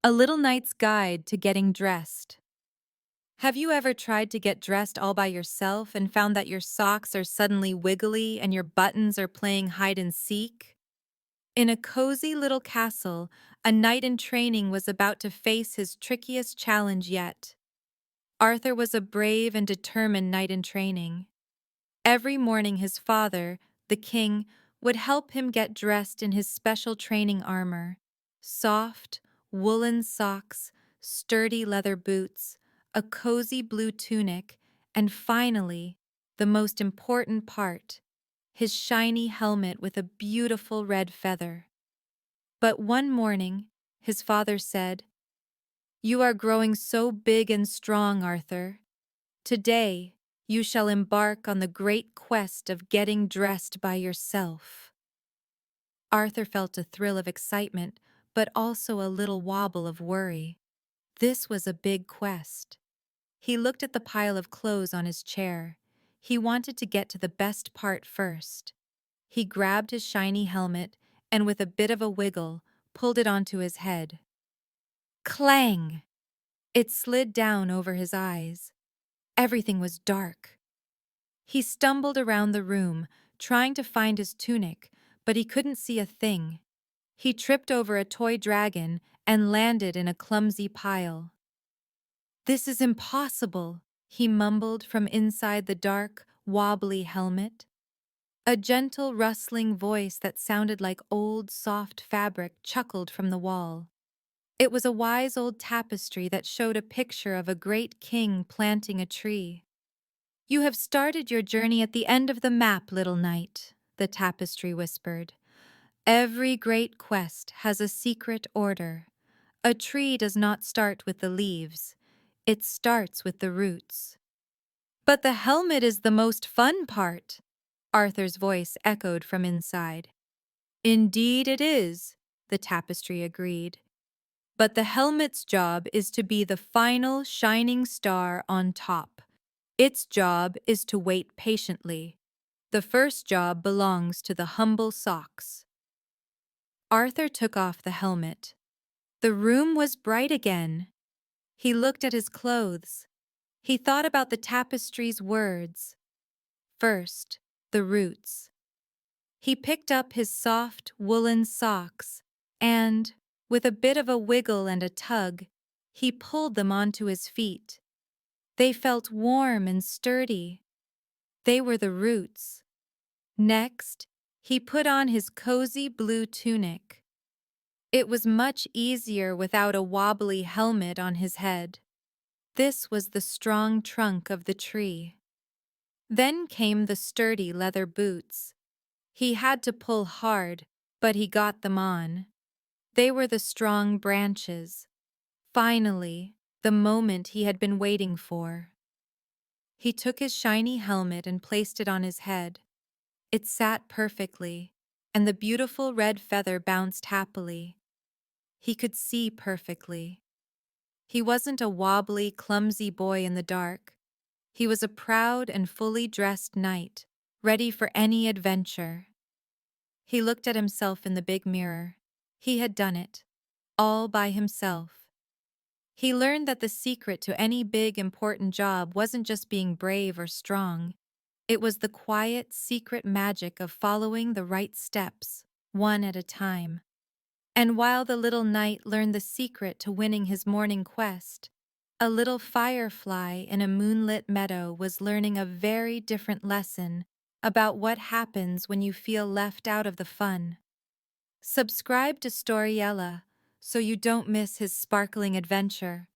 A Little Knight's Guide to Getting Dressed. Have you ever tried to get dressed all by yourself and found that your socks are suddenly wiggly and your buttons are playing hide and seek? In a cozy little castle, a knight in training was about to face his trickiest challenge yet. Arthur was a brave and determined knight in training. Every morning his father, the king, would help him get dressed in his special training armor. Soft, woolen socks, sturdy leather boots, a cozy blue tunic, and finally, the most important part, his shiny helmet with a beautiful red feather. But one morning, his father said, "You are growing so big and strong, Arthur. Today, you shall embark on the great quest of getting dressed by yourself." Arthur felt a thrill of excitement, but also a little wobble of worry. This was a big quest. He looked at the pile of clothes on his chair. He wanted to get to the best part first. He grabbed his shiny helmet and, with a bit of a wiggle, pulled it onto his head. Clang! It slid down over his eyes. Everything was dark. He stumbled around the room, trying to find his tunic, but he couldn't see a thing. He tripped over a toy dragon and landed in a clumsy pile. "This is impossible," he mumbled from inside the dark, wobbly helmet. A gentle rustling voice that sounded like old, soft fabric chuckled from the wall. It was a wise old tapestry that showed a picture of a great king planting a tree. "You have started your journey at the end of the map, little knight," the tapestry whispered. "Every great quest has a secret order. A tree does not start with the leaves. It starts with the roots." "But the helmet is the most fun part," Arthur's voice echoed from inside. "Indeed it is," the tapestry agreed. "But the helmet's job is to be the final shining star on top. Its job is to wait patiently. The first job belongs to the humble socks." Arthur took off the helmet. The room was bright again. He looked at his clothes. He thought about the tapestry's words. First, the roots. He picked up his soft, woolen socks and, with a bit of a wiggle and a tug, he pulled them onto his feet. They felt warm and sturdy. They were the roots. Next, he put on his cozy blue tunic. It was much easier without a wobbly helmet on his head. This was the strong trunk of the tree. Then came the sturdy leather boots. He had to pull hard, but he got them on. They were the strong branches. Finally, the moment he had been waiting for. He took his shiny helmet and placed it on his head. It sat perfectly, and the beautiful red feather bounced happily. He could see perfectly. He wasn't a wobbly, clumsy boy in the dark. He was a proud and fully dressed knight, ready for any adventure. He looked at himself in the big mirror. He had done it, all by himself. He learned that the secret to any big, important job wasn't just being brave or strong. It was the quiet, secret magic of following the right steps, one at a time. And while the little knight learned the secret to winning his morning quest, a little firefly in a moonlit meadow was learning a very different lesson about what happens when you feel left out of the fun. Subscribe to Storiella so you don't miss his sparkling adventure.